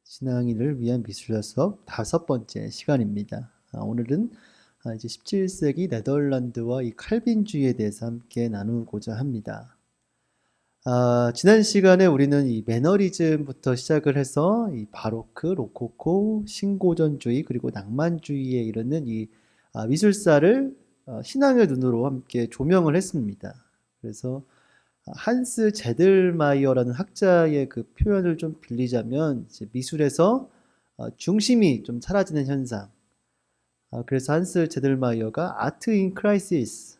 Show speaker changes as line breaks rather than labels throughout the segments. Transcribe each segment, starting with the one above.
신앙인을 위한 미술사 수업 5번째 시간입니다. 오늘은 이제 17세기 네덜란드와 이 칼빈주의에 대해서 함께 나누고자 합니다. 지난 시간에 우리는 이 매너리즘부터 시작을 해서 이 바로크, 로코코, 신고전주의 그리고 낭만주의에 이르는 이 미술사를 신앙의 눈으로 함께 조명을 했습니다. 그래서 한스 제들마이어라는 학자의 그 표현을 좀 빌리자면 이제 미술에서 중심이 좀 사라지는 현상. 그래서 한스 제들마이어가 아트 인 크라이시스,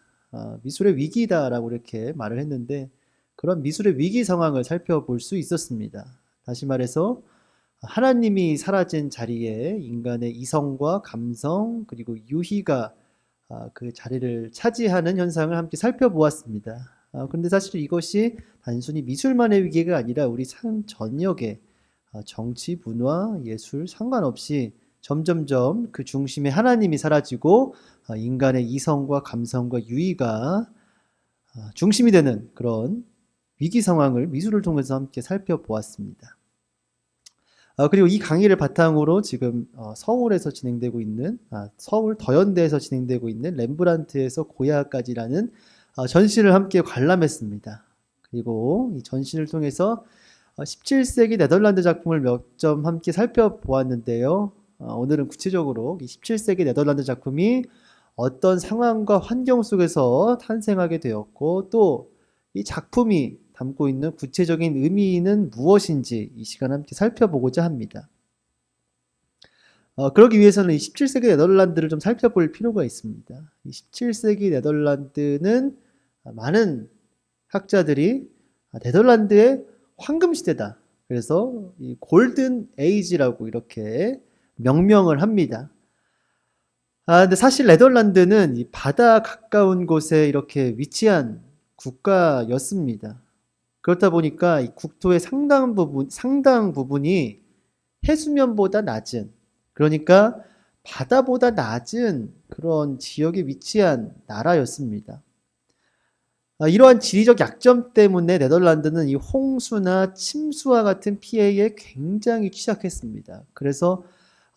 미술의 위기다라고 이렇게 말을 했는데 그런 미술의 위기 상황을 살펴볼 수 있었습니다. 다시 말해서 하나님이 사라진 자리에 인간의 이성과 감성 그리고 유희가 그 자리를 차지하는 현상을 함께 살펴보았습니다. 그런데 사실 이것이 단순히 미술만의 위기가 아니라 우리 삶 전역에 정치, 문화, 예술 상관없이 점점점 그 중심에 하나님이 사라지고 인간의 이성과 감성과 유희가 중심이 되는 그런 위기 상황을 미술을 통해서 함께 살펴보았습니다. 그리고 이 강의를 바탕으로 지금 서울에서 진행되고 있는 서울 더현대에서 진행되고 있는 렘브란트에서 고야까지라는 전시를 함께 관람했습니다. 그리고 이 전시를 통해서 17세기 네덜란드 작품을 몇 점 함께 살펴보았는데요. 오늘은 구체적으로 이 17세기 네덜란드 작품이 어떤 상황과 환경 속에서 탄생하게 되었고 또 이 작품이 담고 있는 구체적인 의미는 무엇인지 이 시간 함께 살펴보고자 합니다. 그러기 위해서는 이 17세기 네덜란드를 좀 살펴볼 필요가 있습니다. 이 17세기 네덜란드는 많은 학자들이 네덜란드의 황금시대다. 그래서 이 골든 에이지라고 이렇게 명명을 합니다. 근데 사실 네덜란드는 이 바다 가까운 곳에 이렇게 위치한 국가였습니다. 그렇다 보니까 이 국토의 상당 부분이 해수면보다 낮은, 그러니까 바다보다 낮은 그런 지역에 위치한 나라였습니다. 이러한 지리적 약점 때문에 네덜란드는 이 홍수나 침수와 같은 피해에 굉장히 취약했습니다. 그래서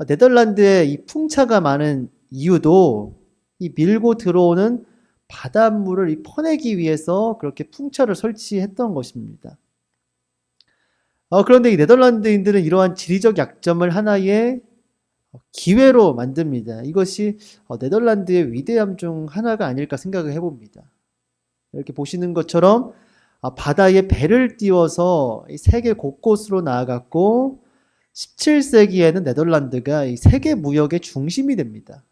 네덜란드에 이 풍차가 많은 이유도 이 밀고 들어오는 바닷물을 퍼내기 위해서 그렇게 풍차를 설치했던 것입니다. 그런데 이 네덜란드인들은 이러한 지리적 약점을 하나의 기회로 만듭니다. 이것이 네덜란드의 위대함 중 하나가 아닐까 생각을 해봅니다. 이렇게 보시는 것처럼 바다에 배를 띄워서 세계 곳곳으로 나아갔고 17세기에는 네덜란드가 이 세계 무역의 중심이 됩니다.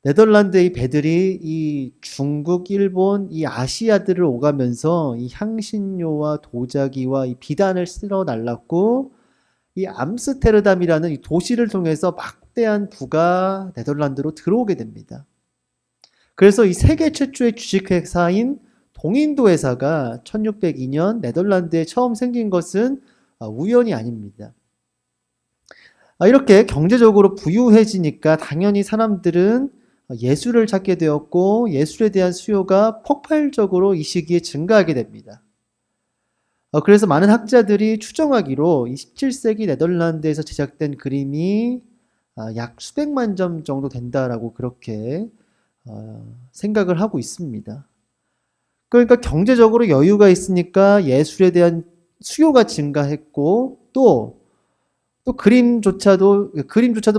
네덜란드의 배들이 이 중국, 일본, 이 아시아들을 오가면서 이 향신료와 도자기와 이 비단을 쓸어 날랐고 이 암스테르담이라는 이 도시를 통해서 막대한 부가 네덜란드로 들어오게 됩니다. 그래서 이 세계 최초의 주식회사인 동인도 회사가 1602년 네덜란드에 처음 생긴 것은 우연이 아닙니다. 이렇게 경제적으로 부유해지니까 당연히 사람들은 예술을 찾게 되었고 예술에 대한 수요가 폭발적으로 이 시기에 증가하게 됩니다. 그래서 많은 학자들이 추정하기로 17세기 네덜란드에서 제작된 그림이 약 수백만 점 정도 된다라고 그렇게 생각을 하고 있습니다. 그러니까 경제적으로 여유가 있으니까 예술에 대한 수요가 증가했고 또 그림조차도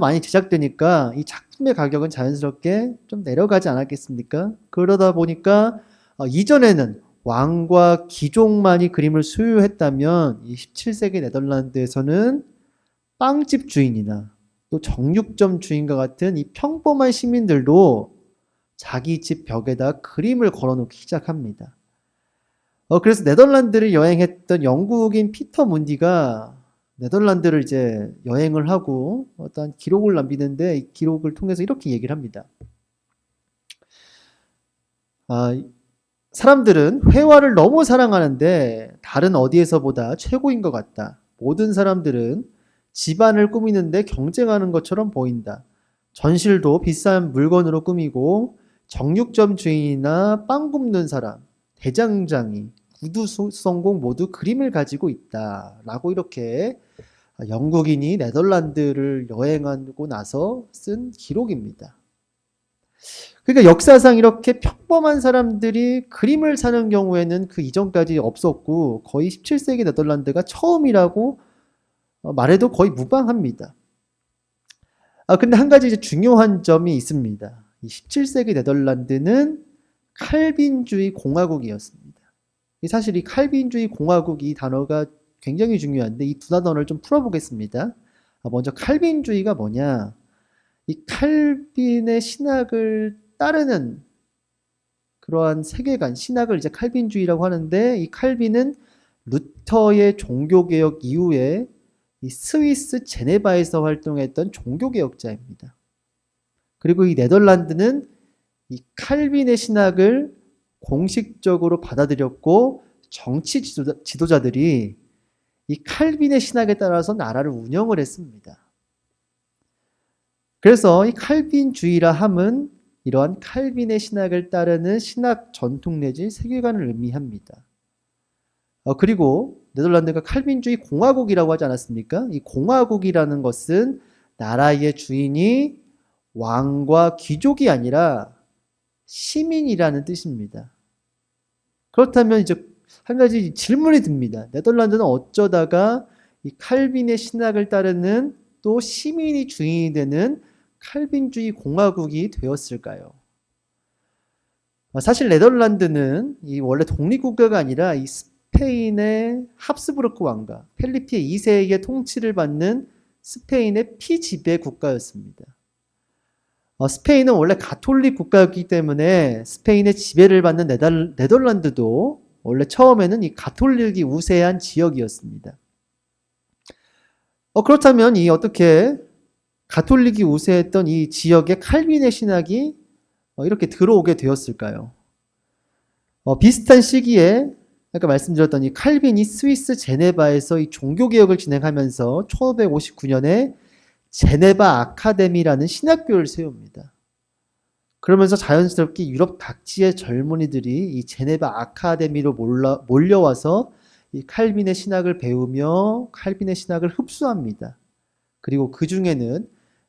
많이 제작되니까 이 작품의 가격은 자연스럽게 좀 내려가지 않았겠습니까? 그러다 보니까 이전에는 왕과 귀족만이 그림을 소유했다면 이 17세기 네덜란드에서는 빵집 주인이나 또 정육점 주인과 같은 이 평범한 시민들도 자기 집 벽에다 그림을 걸어놓기 시작합니다. 그래서 네덜란드를 여행했던 영국인 피터 문디가 네덜란드를 이제 여행을 하고 어떤 기록을 남기는데 이 기록을 통해서 이렇게 얘기를 합니다. 사람들은 회화를 너무 사랑하는데 다른 어디에서보다 최고인 것 같다. 모든 사람들은 집안을 꾸미는데 경쟁하는 것처럼 보인다. 전실도 비싼 물건으로 꾸미고 정육점 주인이나 빵 굽는 사람, 대장장이, 구두 성공 모두 그림을 가지고 있다라고 이렇게 영국인이 네덜란드를 여행하고 나서 쓴 기록입니다. 그러니까 역사상 이렇게 평범한 사람들이 그림을 사는 경우에는 그 이전까지 없었고 거의 17세기 네덜란드가 처음이라고 말해도 거의 무방합니다. 근데 한 가지 이제 중요한 점이 있습니다. 이 17세기 네덜란드는 칼빈주의 공화국이었습니다. 사실 이 칼빈주의 공화국 이 단어가 굉장히 중요한데 이 두 단어를 좀 풀어보겠습니다. 먼저 칼빈주의가 뭐냐? 이 칼빈의 신학을 따르는 그러한 세계관, 신학을 이제 칼빈주의라고 하는데 이 칼빈은 루터의 종교개혁 이후에 이 스위스 제네바에서 활동했던 종교개혁자입니다. 그리고 이 네덜란드는 이 칼빈의 신학을 공식적으로 받아들였고 정치 지도자들이 이 칼빈의 신학에 따라서 나라를 운영을 했습니다. 그래서 이 칼빈주의라 함은 이러한 칼빈의 신학을 따르는 신학 전통 내지 세계관을 의미합니다. 그리고 네덜란드가 칼빈주의 공화국이라고 하지 않았습니까? 이 공화국이라는 것은 나라의 주인이 왕과 귀족이 아니라 시민이라는 뜻입니다. 그렇다면 이제 한 가지 질문이 듭니다. 네덜란드는 어쩌다가 이 칼빈의 신학을 따르는 또 시민이 주인이 되는 칼빈주의 공화국이 되었을까요? 사실 네덜란드는 이 원래 독립국가가 아니라 이 스페인의 합스부르크 왕가 펠리페 2세에게 통치를 받는 스페인의 피지배 국가였습니다. 스페인은 원래 가톨릭 국가였기 때문에 스페인의 지배를 받는 네덜란드도 원래 처음에는 이 가톨릭이 우세한 지역이었습니다. 그렇다면 이 어떻게 가톨릭이 우세했던 이 지역에 칼빈의 신학이 이렇게 들어오게 되었을까요? 비슷한 시기에 아까 말씀드렸던 이 칼빈이 스위스 제네바에서 이 종교개혁을 진행하면서 1559년에 제네바 아카데미라는 신학교를 세웁니다. 그러면서 자연스럽게 유럽 각지의 젊은이들이 이 제네바 아카데미로 몰려와서 이 칼빈의 신학을 배우며 칼빈의 신학을 흡수합니다. 그리고 그 중에는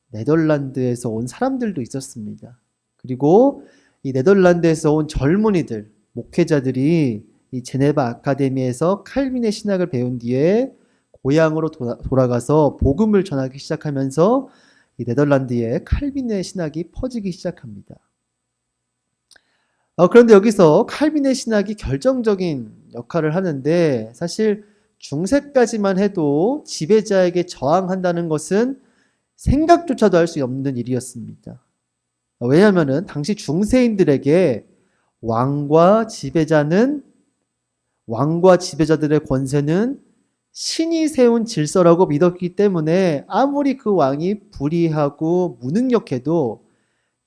네덜란드에서 온 사람들도 있었습니다. 그리고 이 네덜란드에서 온 젊은이들, 목회자들이 이 제네바 아카데미에서 칼빈의 신학을 배운 뒤에 고향으로 돌아가서 복음을 전하기 시작하면서 이 네덜란드에 칼빈의 신학이 퍼지기 시작합니다. 그런데 여기서 칼빈의 신학이 결정적인 역할을 하는데 사실 중세까지만 해도 지배자에게 저항한다는 것은 생각조차도 할 수 없는 일이었습니다. 왜냐하면 당시 중세인들에게 왕과 지배자들의 권세는 신이 세운 질서라고 믿었기 때문에 아무리 그 왕이 불의하고 무능력해도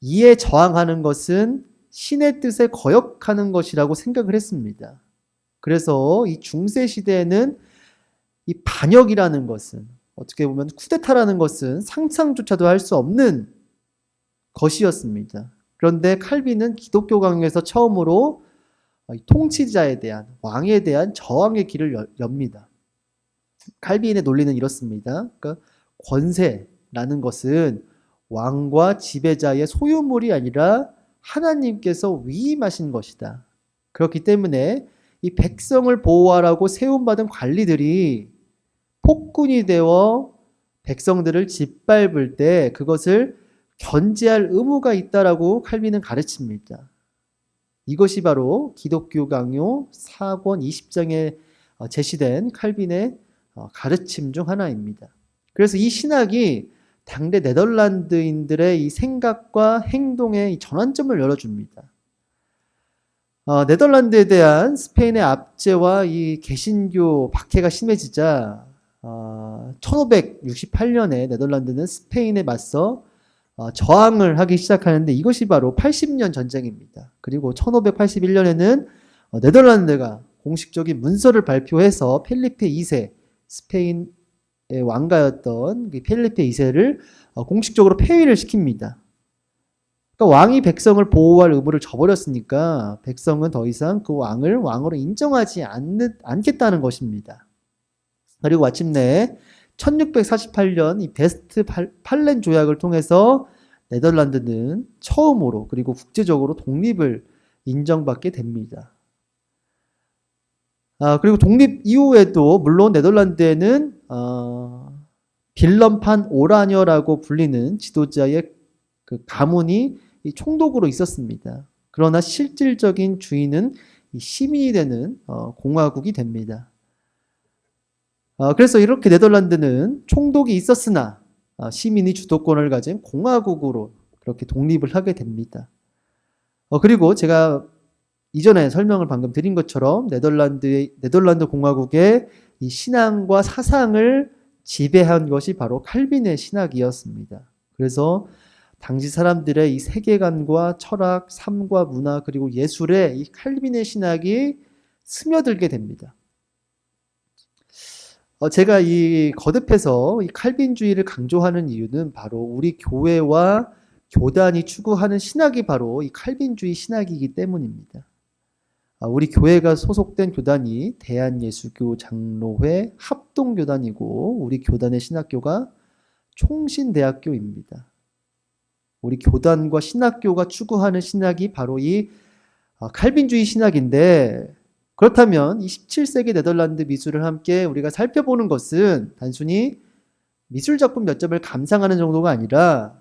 이에 저항하는 것은 신의 뜻에 거역하는 것이라고 생각을 했습니다. 그래서 이 중세 시대에는 이 반역이라는 것은 어떻게 보면 쿠데타라는 것은 상상조차도 할 수 없는 것이었습니다. 그런데 칼빈은 기독교 강요에서 처음으로 통치자에 대한 왕에 대한 저항의 길을 엽니다. 칼빈의 논리는 이렇습니다. 그러니까 권세라는 것은 왕과 지배자의 소유물이 아니라 하나님께서 위임하신 것이다. 그렇기 때문에 이 백성을 보호하라고 세움받은 관리들이 폭군이 되어 백성들을 짓밟을 때 그것을 견제할 의무가 있다라고 칼빈은 가르칩니다. 이것이 바로 기독교 강요 4권 20장에 제시된 칼빈의 가르침 중 하나입니다. 그래서 이 신학이 당대 네덜란드인들의 이 생각과 행동의 이 전환점을 열어줍니다. 네덜란드에 대한 스페인의 압제와 이 개신교 박해가 심해지자 1568년에 네덜란드는 스페인에 맞서 저항을 하기 시작하는데 이것이 바로 80년 전쟁입니다. 그리고 1581년에는 네덜란드가 공식적인 문서를 발표해서 펠리페 2세, 스페인의 왕가였던 펠리페 2세를 공식적으로 폐위를 시킵니다. 그러니까 왕이 백성을 보호할 의무를 저버렸으니까 백성은 더 이상 그 왕을 왕으로 인정하지 않겠다는 것입니다. 그리고 마침내 1648년 이 베스트팔렌 조약을 통해서 네덜란드는 처음으로 그리고 국제적으로 독립을 인정받게 됩니다. 그리고 독립 이후에도 물론 네덜란드에는 빌럼 판 오라녀라고 불리는 지도자의 그 가문이 이 총독으로 있었습니다. 그러나 실질적인 주인은 이 시민이 되는 공화국이 됩니다. 그래서 이렇게 네덜란드는 총독이 있었으나 시민이 주도권을 가진 공화국으로 그렇게 독립을 하게 됩니다. 그리고 제가 이전에 설명을 방금 드린 것처럼 네덜란드 공화국의 이 신앙과 사상을 지배한 것이 바로 칼빈의 신학이었습니다. 그래서 당시 사람들의 이 세계관과 철학, 삶과 문화 그리고 예술에 이 칼빈의 신학이 스며들게 됩니다. 제가 이 거듭해서 이 칼빈주의를 강조하는 이유는 바로 우리 교회와 교단이 추구하는 신학이 바로 이 칼빈주의 신학이기 때문입니다. 우리 교회가 소속된 교단이 대한예수교 장로회 합동교단이고 우리 교단의 신학교가 총신대학교입니다. 우리 교단과 신학교가 추구하는 신학이 바로 이 칼빈주의 신학인데 그렇다면 이 17세기 네덜란드 미술을 함께 우리가 살펴보는 것은 단순히 미술작품 몇 점을 감상하는 정도가 아니라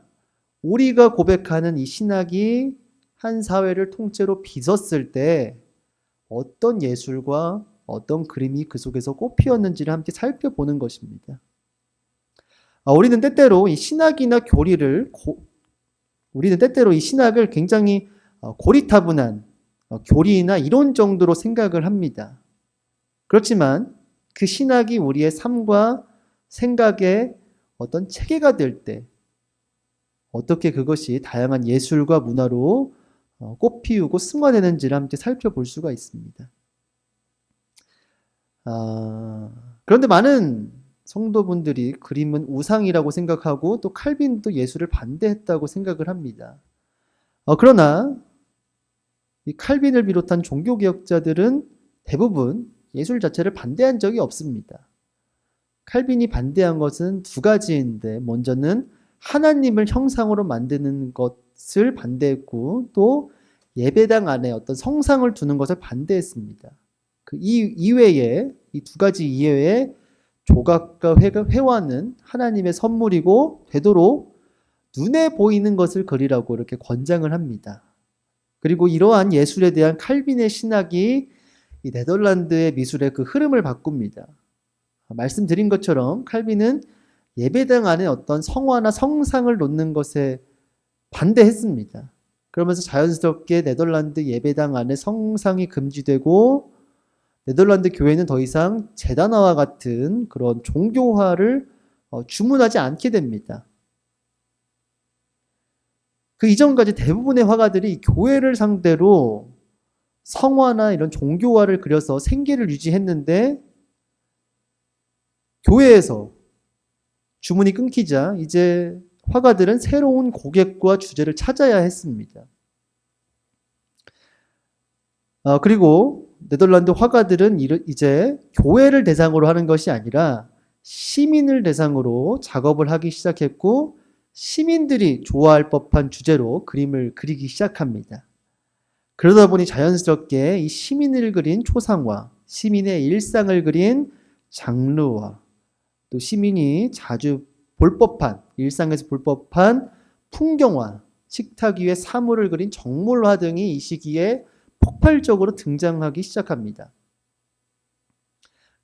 우리가 고백하는 이 신학이 한 사회를 통째로 빚었을 때 어떤 예술과 어떤 그림이 그 속에서 꽃피었는지를 함께 살펴보는 것입니다. 우리는 때때로 이 신학을 굉장히 고리타분한 교리나 이론 정도로 생각을 합니다. 그렇지만 그 신학이 우리의 삶과 생각의 어떤 체계가 될 때 어떻게 그것이 다양한 예술과 문화로 꽃피우고 승화되는지를 함께 살펴볼 수가 있습니다. 그런데 많은 성도분들이 그림은 우상이라고 생각하고 또 칼빈도 예술을 반대했다고 생각을 합니다. 그러나 이 칼빈을 비롯한 종교개혁자들은 대부분 예술 자체를 반대한 적이 없습니다. 칼빈이 반대한 것은 두 가지인데 먼저는 하나님을 형상으로 만드는 것을 반대했고 또 예배당 안에 어떤 성상을 두는 것을 반대했습니다. 그 이외에 이 두 가지 이외에 조각과 회화는 하나님의 선물이고 되도록 눈에 보이는 것을 그리라고 이렇게 권장을 합니다. 그리고 이러한 예술에 대한 칼빈의 신학이 이 네덜란드의 미술의 그 흐름을 바꿉니다. 말씀드린 것처럼 칼빈은 예배당 안에 어떤 성화나 성상을 놓는 것에 반대했습니다. 그러면서 자연스럽게 네덜란드 예배당 안에 성상이 금지되고 네덜란드 교회는 더 이상 제단화와 같은 그런 종교화를 주문하지 않게 됩니다. 그 이전까지 대부분의 화가들이 교회를 상대로 성화나 이런 종교화를 그려서 생계를 유지했는데 교회에서 주문이 끊기자 이제 화가들은 새로운 고객과 주제를 찾아야 했습니다. 그리고 네덜란드 화가들은 이제 교회를 대상으로 하는 것이 아니라 시민을 대상으로 작업을 하기 시작했고 시민들이 좋아할 법한 주제로 그림을 그리기 시작합니다. 그러다 보니 자연스럽게 이 시민을 그린 초상화, 시민의 일상을 그린 장르화, 또 시민이 자주 볼 법한, 일상에서 볼 법한 풍경화, 식탁 위에 사물을 그린 정물화 등이 이 시기에 폭발적으로 등장하기 시작합니다.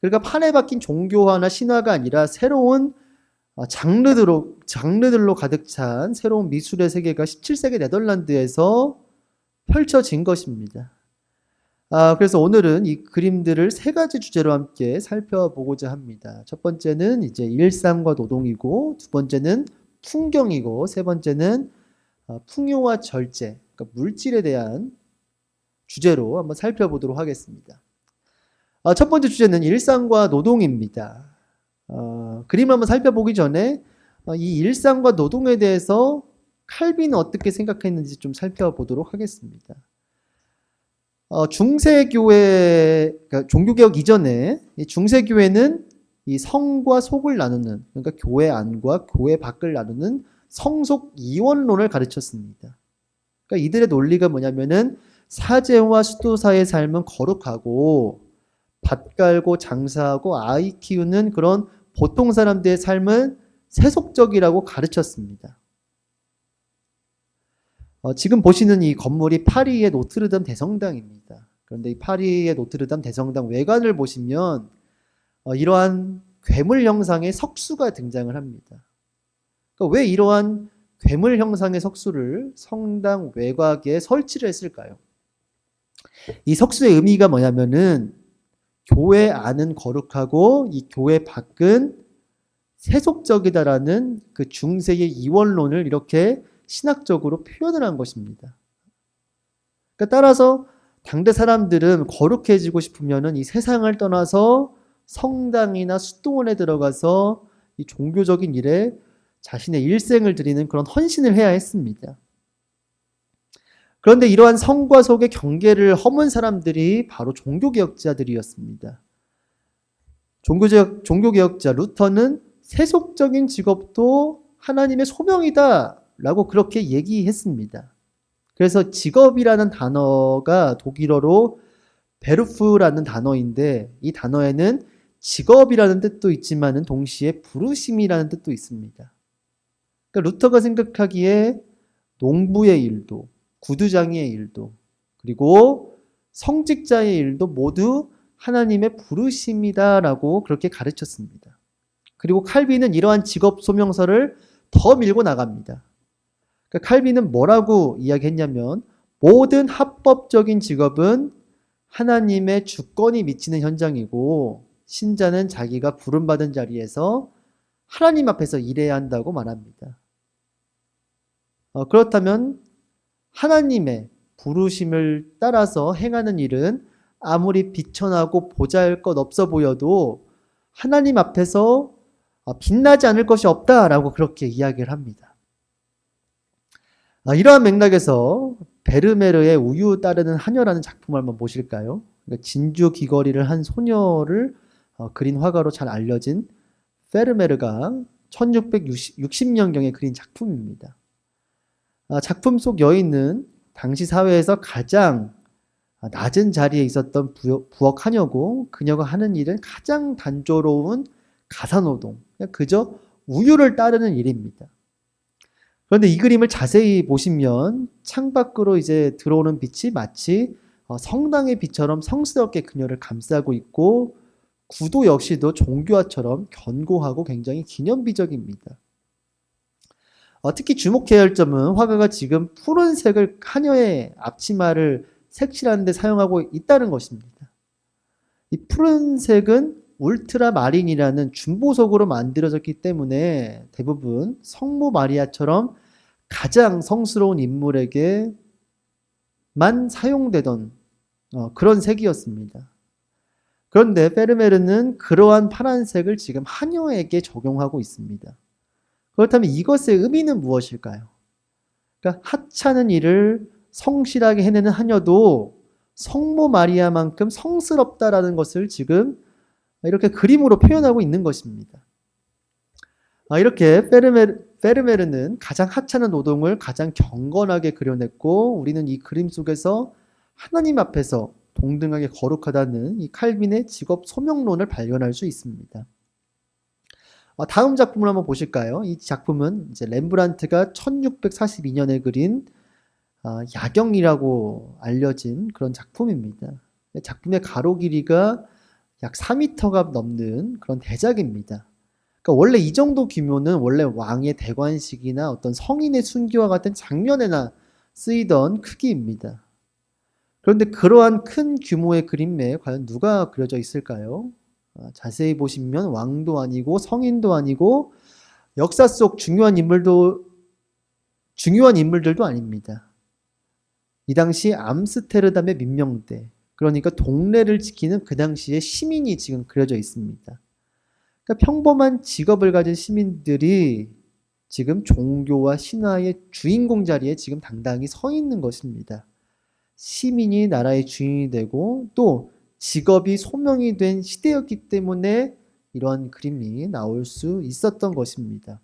그러니까 판에 박힌 종교화나 신화가 아니라 새로운 장르들로 가득 찬 새로운 미술의 세계가 17세기 네덜란드에서 펼쳐진 것입니다. 그래서 오늘은 이 그림들을 세 가지 주제로 함께 살펴보고자 합니다. 첫 번째는 이제 일상과 노동이고, 두 번째는 풍경이고, 세 번째는 풍요와 절제, 그러니까 물질에 대한 주제로 한번 살펴보도록 하겠습니다. 첫 번째 주제는 일상과 노동입니다. 그림을 한번 살펴보기 전에 이 일상과 노동에 대해서 칼빈은 어떻게 생각했는지 좀 살펴보도록 하겠습니다. 중세교회, 그러니까 종교개혁 이전에 이 중세교회는 이 성과 속을 나누는, 그러니까 교회 안과 교회 밖을 나누는 성속 이원론을 가르쳤습니다. 그러니까 이들의 논리가 뭐냐면은 사제와 수도사의 삶은 거룩하고 밭 갈고 장사하고 아이 키우는 그런 보통 사람들의 삶은 세속적이라고 가르쳤습니다. 지금 보시는 이 건물이 파리의 노트르담 대성당입니다. 그런데 이 파리의 노트르담 대성당 외관을 보시면 이러한 괴물 형상의 석수가 등장을 합니다. 그러니까 왜 이러한 괴물 형상의 석수를 성당 외곽에 설치를 했을까요? 이 석수의 의미가 뭐냐면은 교회 안은 거룩하고 이 교회 밖은 세속적이다라는 그 중세의 이원론을 이렇게 신학적으로 표현을 한 것입니다. 그러니까 따라서 당대 사람들은 거룩해지고 싶으면은 이 세상을 떠나서 성당이나 수도원에 들어가서 이 종교적인 일에 자신의 일생을 드리는 그런 헌신을 해야 했습니다. 그런데 이러한 성과 속의 경계를 허문 사람들이 바로 종교개혁자들이었습니다. 종교개혁자 루터는 세속적인 직업도 하나님의 소명이다 라고 그렇게 얘기했습니다. 그래서 직업이라는 단어가 독일어로 베루프라는 단어인데 이 단어에는 직업이라는 뜻도 있지만은 동시에 부르심이라는 뜻도 있습니다. 그러니까 루터가 생각하기에 농부의 일도, 구두장이의 일도, 그리고 성직자의 일도 모두 하나님의 부르심이다라고 그렇게 가르쳤습니다. 그리고 칼빈은 이러한 직업 소명서를 더 밀고 나갑니다. 그러니까 칼빈은 뭐라고 이야기했냐면 모든 합법적인 직업은 하나님의 주권이 미치는 현장이고 신자는 자기가 부름받은 자리에서 하나님 앞에서 일해야 한다고 말합니다. 그렇다면 하나님의 부르심을 따라서 행하는 일은 아무리 비천하고 보잘것없어 보여도 하나님 앞에서 빛나지 않을 것이 없다라고 그렇게 이야기를 합니다. 이러한 맥락에서 베르메르의 우유 따르는 하녀라는 작품을 한번 보실까요? 진주 귀걸이를 한 소녀를 그린 화가로 잘 알려진 베르메르가 1660년경에 그린 작품입니다. 작품 속 여인은 당시 사회에서 가장 낮은 자리에 있었던 부엌 하녀고 그녀가 하는 일은 가장 단조로운 가사노동, 그저 우유를 따르는 일입니다. 그런데 이 그림을 자세히 보시면 창밖으로 이제 들어오는 빛이 마치 성당의 빛처럼 성스럽게 그녀를 감싸고 있고 구도 역시도 종교화처럼 견고하고 굉장히 기념비적입니다. 특히 주목해야 할 점은 화가가 지금 푸른색을 하녀의 앞치마를 색칠하는 데 사용하고 있다는 것입니다. 이 푸른색은 울트라마린이라는 준보석으로 만들어졌기 때문에 대부분 성모 마리아처럼 가장 성스러운 인물에게만 사용되던 그런 색이었습니다. 그런데 페르메르는 그러한 파란색을 지금 하녀에게 적용하고 있습니다. 그렇다면 이것의 의미는 무엇일까요? 그러니까 하찮은 일을 성실하게 해내는 하녀도 성모 마리아만큼 성스럽다라는 것을 지금 이렇게 그림으로 표현하고 있는 것입니다. 이렇게 페르메르는 가장 하찮은 노동을 가장 경건하게 그려냈고 우리는 이 그림 속에서 하나님 앞에서 동등하게 거룩하다는 이 칼빈의 직업 소명론을 발견할 수 있습니다. 다음 작품을 한번 보실까요? 이 작품은 이제 렘브란트가 1642년에 그린 야경이라고 알려진 그런 작품입니다. 작품의 가로 길이가 약 4m가 넘는 그런 대작입니다. 그러니까 원래 이 정도 규모는 원래 왕의 대관식이나 어떤 성인의 순교와 같은 장면에나 쓰이던 크기입니다. 그런데 그러한 큰 규모의 그림에 과연 누가 그려져 있을까요? 자세히 보시면 왕도 아니고 성인도 아니고 역사 속 중요한 인물들도 아닙니다. 이 당시 암스테르담의 민명대, 그러니까 동네를 지키는 그 당시의 시민이 지금 그려져 있습니다. 그러니까 평범한 직업을 가진 시민들이 지금 종교와 신화의 주인공 자리에 지금 당당히 서 있는 것입니다. 시민이 나라의 주인이 되고 또 직업이 소명이 된 시대였기 때문에 이러한 그림이 나올 수 있었던 것입니다.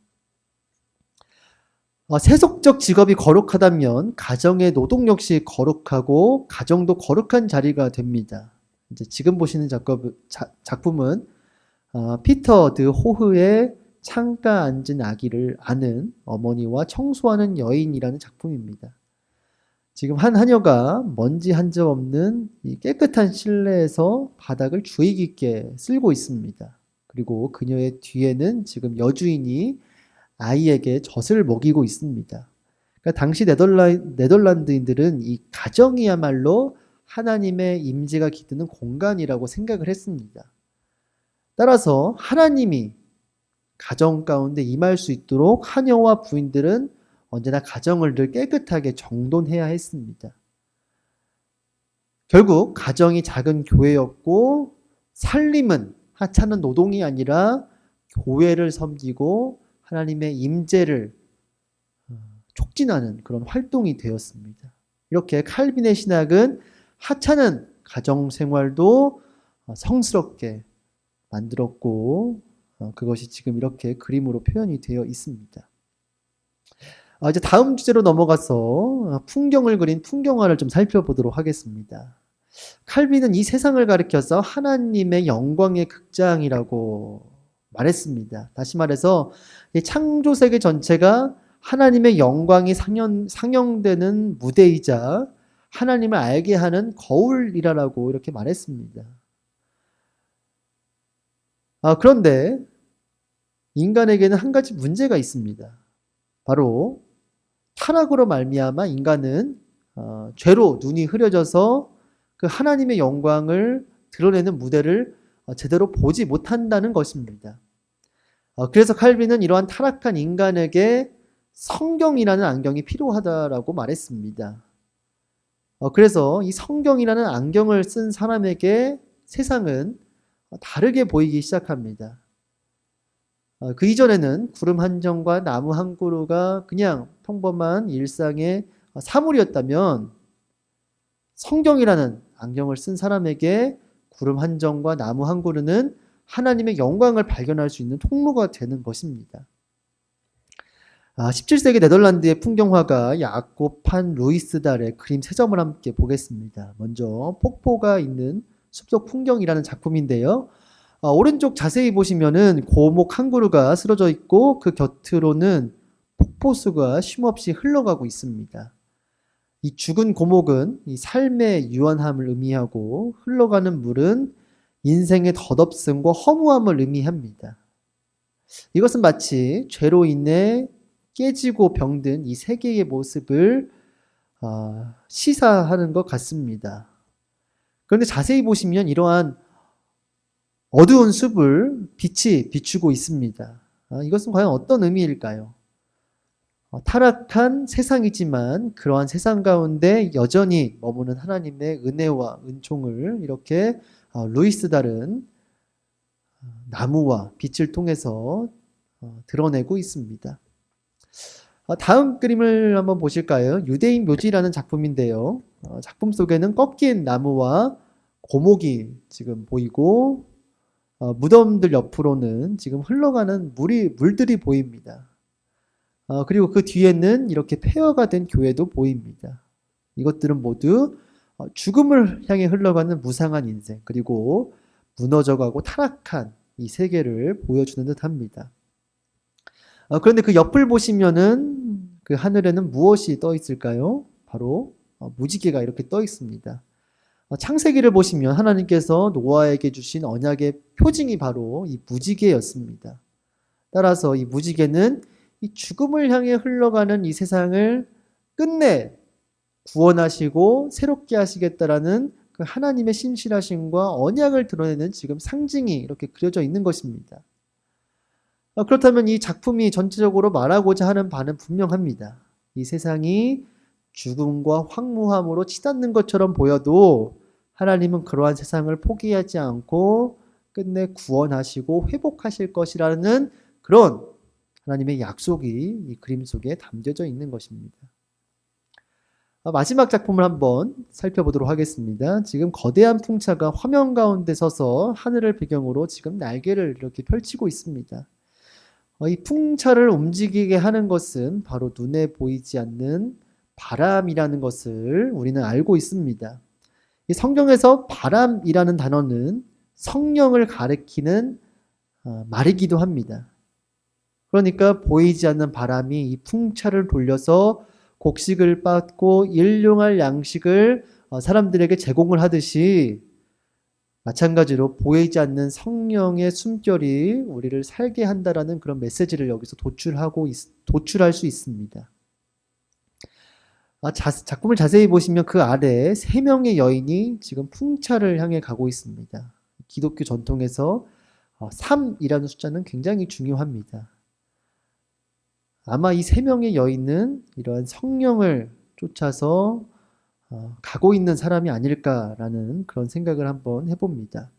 세속적 직업이 거룩하다면 가정의 노동 역시 거룩하고 가정도 거룩한 자리가 됩니다. 이제 지금 보시는 작품은 피터 드 호흐의 창가 앉은 아기를 아는 어머니와 청소하는 여인이라는 작품입니다. 지금 한 하녀가 먼지 한 점 없는 이 깨끗한 실내에서 바닥을 주의 깊게 쓸고 있습니다. 그리고 그녀의 뒤에는 지금 여주인이 아이에게 젖을 먹이고 있습니다. 그러니까 당시 네덜란드인들은 이 가정이야말로 하나님의 임재가 깃드는 공간이라고 생각을 했습니다. 따라서 하나님이 가정 가운데 임할 수 있도록 하녀와 부인들은 언제나 가정을 늘 깨끗하게 정돈해야 했습니다. 결국 가정이 작은 교회였고 살림은 하찮은 노동이 아니라 교회를 섬기고 하나님의 임재를 촉진하는 그런 활동이 되었습니다. 이렇게 칼빈의 신학은 하찮은 가정 생활도 성스럽게 만들었고 그것이 지금 이렇게 그림으로 표현이 되어 있습니다. 이제 다음 주제로 넘어가서 풍경을 그린 풍경화를 좀 살펴보도록 하겠습니다. 칼빈은 이 세상을 가리켜서 하나님의 영광의 극장이라고 말했습니다. 다시 말해서 이 창조 세계 전체가 하나님의 영광이 상영되는 무대이자 하나님을 알게 하는 거울이라고 이렇게 말했습니다. 그런데 인간에게는 한 가지 문제가 있습니다. 바로 타락으로 말미암아 인간은 죄로 눈이 흐려져서 그 하나님의 영광을 드러내는 무대를 제대로 보지 못한다는 것입니다. 그래서 칼빈은 이러한 타락한 인간에게 성경이라는 안경이 필요하다라고 말했습니다. 그래서 이 성경이라는 안경을 쓴 사람에게 세상은 다르게 보이기 시작합니다. 그 이전에는 구름 한 점과 나무 한 그루가 그냥 평범한 일상의 사물이었다면 성경이라는 안경을 쓴 사람에게 구름 한 점과 나무 한 그루는 하나님의 영광을 발견할 수 있는 통로가 되는 것입니다. 17세기 네덜란드의 풍경화가 야곱 판 루이스달의 그림 3점을 함께 보겠습니다. 먼저 폭포가 있는 숲속 풍경이라는 작품인데요. 오른쪽 자세히 보시면은 고목 한 그루가 쓰러져 있고 그 곁으로는 폭포수가 쉼없이 흘러가고 있습니다. 이 죽은 고목은 이 삶의 유한함을 의미하고 흘러가는 물은 인생의 덧없음과 허무함을 의미합니다. 이것은 마치 죄로 인해 깨지고 병든 이 세계의 모습을 시사하는 것 같습니다. 그런데 자세히 보시면 이러한 어두운 숲을 빛이 비추고 있습니다. 이것은 과연 어떤 의미일까요? 타락한 세상이지만 그러한 세상 가운데 여전히 머무는 하나님의 은혜와 은총을 이렇게 루이스 달은 나무와 빛을 통해서 드러내고 있습니다. 다음 그림을 한번 보실까요? 유대인 묘지라는 작품인데요. 작품 속에는 꺾인 나무와 고목이 지금 보이고 무덤들 옆으로는 지금 흘러가는 물들이 보입니다. 그리고 그 뒤에는 이렇게 폐허가 된 교회도 보입니다. 이것들은 모두 죽음을 향해 흘러가는 무상한 인생, 그리고 무너져가고 타락한 이 세계를 보여주는 듯 합니다. 그런데 그 옆을 보시면은 그 하늘에는 무엇이 떠 있을까요? 바로 무지개가 이렇게 떠 있습니다. 창세기를 보시면 하나님께서 노아에게 주신 언약의 표징이 바로 이 무지개였습니다. 따라서 이 무지개는 이 죽음을 향해 흘러가는 이 세상을 끝내 구원하시고 새롭게 하시겠다라는 그 하나님의 신실하심과 언약을 드러내는 지금 상징이 이렇게 그려져 있는 것입니다. 그렇다면 이 작품이 전체적으로 말하고자 하는 바는 분명합니다. 이 세상이 죽음과 황무함으로 치닫는 것처럼 보여도 하나님은 그러한 세상을 포기하지 않고 끝내 구원하시고 회복하실 것이라는 그런 하나님의 약속이 이 그림 속에 담겨져 있는 것입니다. 마지막 작품을 한번 살펴보도록 하겠습니다. 지금 거대한 풍차가 화면 가운데 서서 하늘을 배경으로 지금 날개를 이렇게 펼치고 있습니다. 이 풍차를 움직이게 하는 것은 바로 눈에 보이지 않는 바람이라는 것을 우리는 알고 있습니다. 이 성경에서 바람이라는 단어는 성령을 가리키는 말이기도 합니다. 그러니까 보이지 않는 바람이 이 풍차를 돌려서 곡식을 빻고 일용할 양식을 사람들에게 제공을 하듯이 마찬가지로 보이지 않는 성령의 숨결이 우리를 살게 한다라는 그런 메시지를 여기서 도출할 수 있습니다. 작품을 자세히 보시면 그 아래에 3명의 여인이 지금 풍차를 향해 가고 있습니다. 기독교 전통에서 3이라는 숫자는 굉장히 중요합니다. 아마 이 3명의 여인은 이러한 성령을 쫓아서 가고 있는 사람이 아닐까라는 그런 생각을 한번 해봅니다.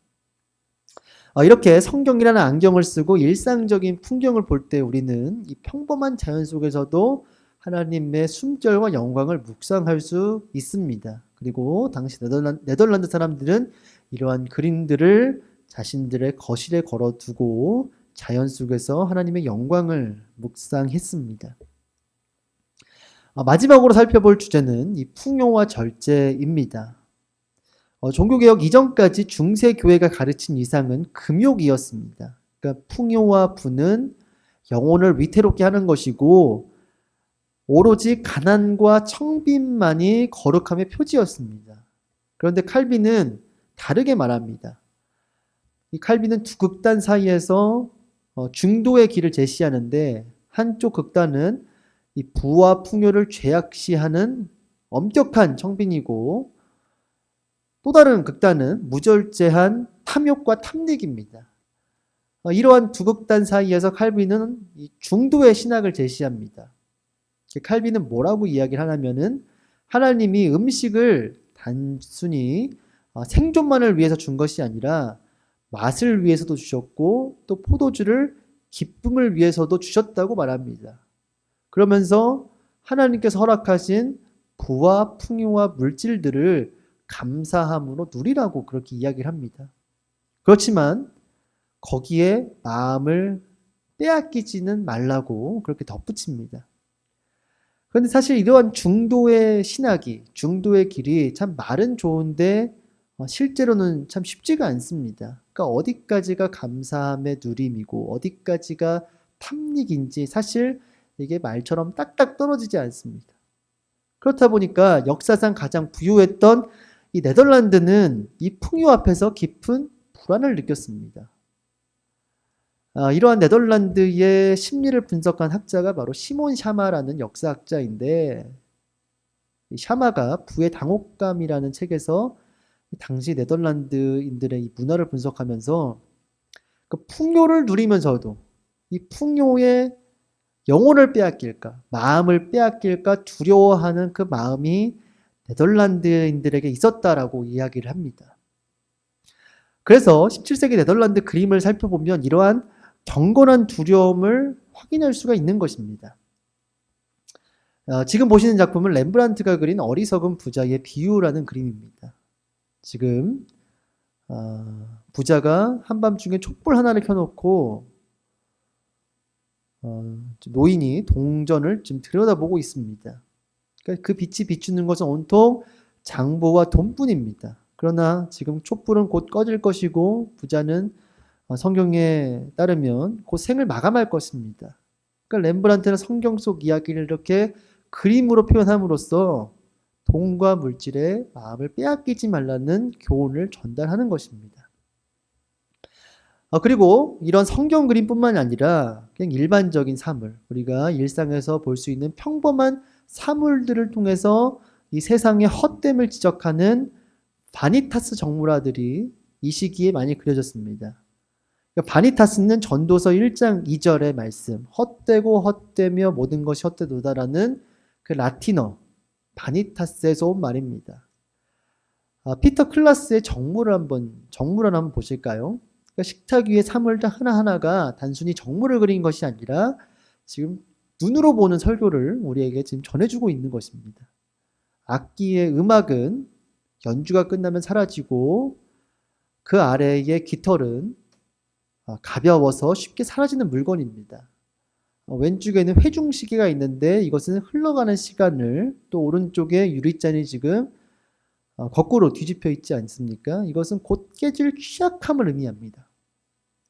이렇게 성경이라는 안경을 쓰고 일상적인 풍경을 볼 때 우리는 이 평범한 자연 속에서도 하나님의 숨결과 영광을 묵상할 수 있습니다. 그리고 당시 네덜란드 사람들은 이러한 그림들을 자신들의 거실에 걸어두고 자연 속에서 하나님의 영광을 묵상했습니다. 마지막으로 살펴볼 주제는 이 풍요와 절제입니다. 종교개혁 이전까지 중세교회가 가르친 이상은 금욕이었습니다. 그러니까 풍요와 부는 영혼을 위태롭게 하는 것이고 오로지 가난과 청빈만이 거룩함의 표지였습니다. 그런데 칼빈은 다르게 말합니다. 이 칼빈은 두 극단 사이에서 중도의 길을 제시하는데 한쪽 극단은 이 부와 풍요를 죄악시하는 엄격한 청빈이고 또 다른 극단은 무절제한 탐욕과 탐닉입니다. 이러한 두 극단 사이에서 칼빈은 이 중도의 신학을 제시합니다. 칼빈은 뭐라고 이야기를 하냐면은 하나님이 음식을 단순히 생존만을 위해서 준 것이 아니라 맛을 위해서도 주셨고 또 포도주를 기쁨을 위해서도 주셨다고 말합니다. 그러면서 하나님께서 허락하신 부와 풍요와 물질들을 감사함으로 누리라고 그렇게 이야기를 합니다. 그렇지만 거기에 마음을 빼앗기지는 말라고 그렇게 덧붙입니다. 그런데 사실 이러한 중도의 신학이, 중도의 길이 참 말은 좋은데 실제로는 참 쉽지가 않습니다. 그러니까 어디까지가 감사함의 누림이고 어디까지가 탐닉인지 사실 이게 말처럼 딱딱 떨어지지 않습니다. 그렇다 보니까 역사상 가장 부유했던 이 네덜란드는 이 풍요 앞에서 깊은 불안을 느꼈습니다. 이러한 네덜란드의 심리를 분석한 학자가 바로 시몬 샤마라는 역사학자인데 이 샤마가 부의 당혹감이라는 책에서 당시 네덜란드인들의 이 문화를 분석하면서 그 풍요를 누리면서도 이 풍요의 영혼을 빼앗길까, 마음을 빼앗길까 두려워하는 그 마음이 네덜란드인들에게 있었다라고 이야기를 합니다. 그래서 17세기 네덜란드 그림을 살펴보면 이러한 경건한 두려움을 확인할 수가 있는 것입니다. 지금 보시는 작품은 렘브란트가 그린 어리석은 부자의 비유라는 그림입니다. 지금 부자가 한밤중에 촛불 하나를 켜놓고 노인이 동전을 지금 들여다보고 있습니다. 그러니까 그 빛이 비추는 것은 온통 장보와 돈뿐입니다. 그러나 지금 촛불은 곧 꺼질 것이고 부자는 성경에 따르면 곧 생을 마감할 것입니다. 그러니까 렘브란트는 성경 속 이야기를 이렇게 그림으로 표현함으로써 돈과 물질에 마음을 빼앗기지 말라는 교훈을 전달하는 것입니다. 그리고 이런 성경 그림뿐만 아니라 그냥 일반적인 사물, 우리가 일상에서 볼 수 있는 평범한 사물들을 통해서 이 세상의 헛됨을 지적하는 바니타스 정물화들이 이 시기에 많이 그려졌습니다. 바니타스는 전도서 1장 2절의 말씀, 헛되고 헛되며 모든 것이 헛되도다라는 그 라틴어 바니타스에서 온 말입니다. 피터 클라스의 정물을 한번 보실까요? 그러니까 식탁 위에 사물들 하나하나가 단순히 정물을 그린 것이 아니라 지금 눈으로 보는 설교를 우리에게 지금 전해주고 있는 것입니다. 악기의 음악은 연주가 끝나면 사라지고 그 아래의 깃털은 가벼워서 쉽게 사라지는 물건입니다. 왼쪽에는 회중시계가 있는데 이것은 흘러가는 시간을, 또 오른쪽에 유리잔이 지금 거꾸로 뒤집혀 있지 않습니까? 이것은 곧 깨질 취약함을 의미합니다.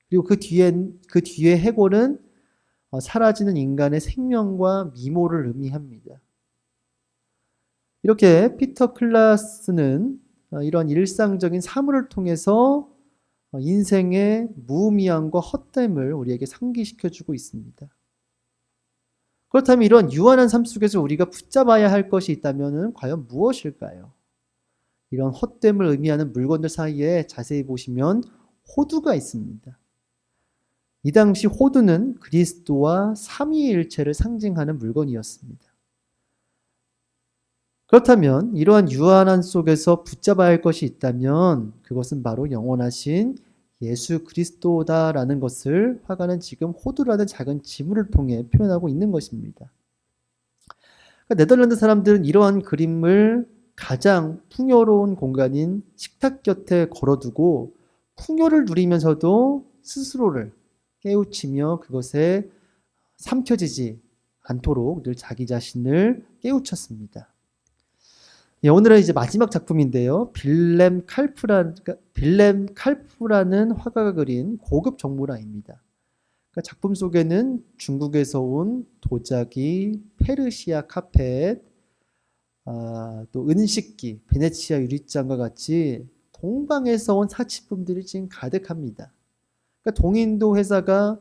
그리고 그 뒤에 해골은 사라지는 인간의 생명과 미모를 의미합니다. 이렇게 피터 클라스는 이런 일상적인 사물을 통해서 인생의 무의미함과 헛됨을 우리에게 상기시켜주고 있습니다. 그렇다면 이런 유한한 삶 속에서 우리가 붙잡아야 할 것이 있다면 과연 무엇일까요? 이런 헛됨을 의미하는 물건들 사이에 자세히 보시면 호두가 있습니다. 이 당시 호두는 그리스도와 삼위일체를 상징하는 물건이었습니다. 그렇다면 이러한 유한한 속에서 붙잡아야 할 것이 있다면 그것은 바로 영원하신 예수 그리스도다라는 것을 화가는 지금 호두라는 작은 지물을 통해 표현하고 있는 것입니다. 그러니까 네덜란드 사람들은 이러한 그림을 가장 풍요로운 공간인 식탁 곁에 걸어두고 풍요를 누리면서도 스스로를 깨우치며 그것에 삼켜지지 않도록 늘 자기 자신을 깨우쳤습니다. 예, 오늘은 이제 마지막 작품인데요. 빌렘 칼프라는 화가가 그린 고급 정모라입니다. 그러니까 작품 속에는 중국에서 온 도자기, 페르시아 카펫, 또 은식기, 베네치아 유리잔과 같이 동방에서 온 사치품들이 지금 가득합니다. 그러니까 동인도 회사가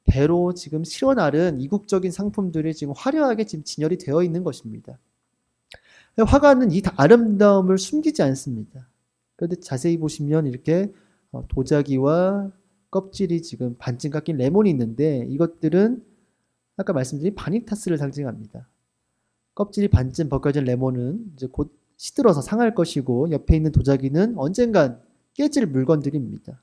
배로 지금 실어 나른 이국적인 상품들이 지금 화려하게 지금 진열이 되어 있는 것입니다. 화가는 이 아름다움을 숨기지 않습니다. 그런데 자세히 보시면 이렇게 도자기와 껍질이 지금 반쯤 깎인 레몬이 있는데 이것들은 아까 말씀드린 바니타스를 상징합니다. 껍질이 반쯤 벗겨진 레몬은 이제 곧 시들어서 상할 것이고 옆에 있는 도자기는 언젠간 깨질 물건들입니다.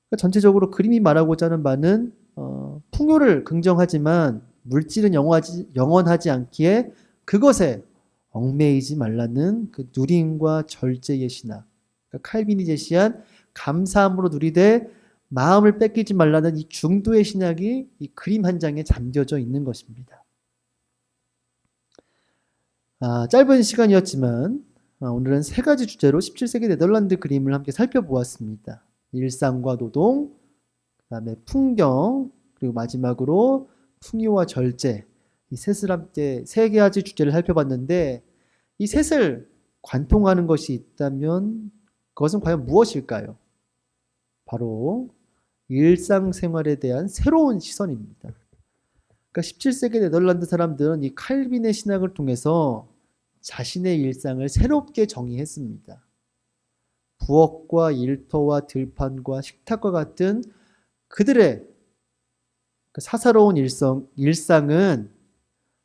그러니까 전체적으로 그림이 말하고자 하는 바는 풍요를 긍정하지만 물질은 영원하지 않기에 그것에 얽매이지 말라는 그 누림과 절제의 신학, 그러니까 칼빈이 제시한 감사함으로 누리되 마음을 뺏기지 말라는 이 중도의 신학이 이 그림 한 장에 잠겨져 있는 것입니다. 짧은 시간이었지만 오늘은 세 가지 주제로 17세기 네덜란드 그림을 함께 살펴보았습니다. 일상과 노동, 그 다음에 풍경, 그리고 마지막으로 풍요와 절제, 이 셋을 함께 세 가지 주제를 살펴봤는데 이 셋을 관통하는 것이 있다면 그것은 과연 무엇일까요? 바로 일상생활에 대한 새로운 시선입니다. 그러니까 17세기 네덜란드 사람들은 이 칼빈의 신학을 통해서 자신의 일상을 새롭게 정의했습니다. 부엌과 일터와 들판과 식탁과 같은 그들의 사사로운 일상은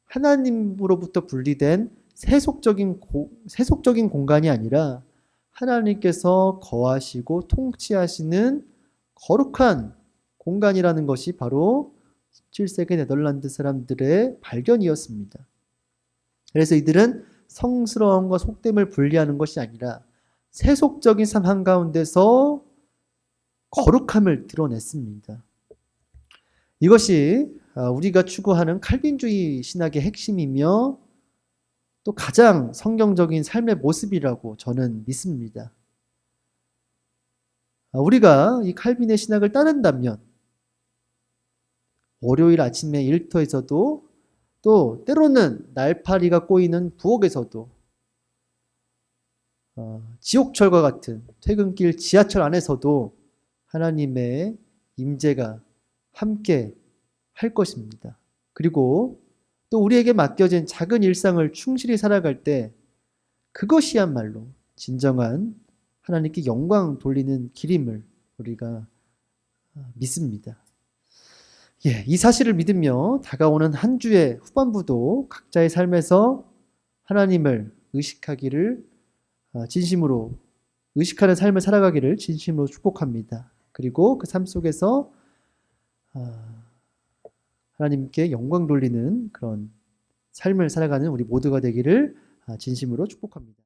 하나님으로부터 분리된 세속적인 공간이 아니라 하나님께서 거하시고 통치하시는 거룩한 공간이라는 것이 바로 17세기 네덜란드 사람들의 발견이었습니다. 그래서 이들은 성스러움과 속됨을 분리하는 것이 아니라 세속적인 삶 한가운데서 거룩함을 드러냈습니다. 이것이 우리가 추구하는 칼빈주의 신학의 핵심이며 또 가장 성경적인 삶의 모습이라고 저는 믿습니다. 우리가 이 칼빈의 신학을 따른다면 월요일 아침에 일터에서도 또 때로는 날파리가 꼬이는 부엌에서도 지옥철과 같은 퇴근길 지하철 안에서도 하나님의 임재가 함께 할 것입니다. 그리고 또 우리에게 맡겨진 작은 일상을 충실히 살아갈 때 그것이야말로 진정한 하나님께 영광 돌리는 길임을 우리가 믿습니다. 예, 이 사실을 믿으며 다가오는 한 주의 후반부도 각자의 삶에서 하나님을 의식하기를 진심으로 의식하는 삶을 살아가기를 진심으로 축복합니다. 그리고 그 삶 속에서 하나님께 영광 돌리는 그런 삶을 살아가는 우리 모두가 되기를 진심으로 축복합니다.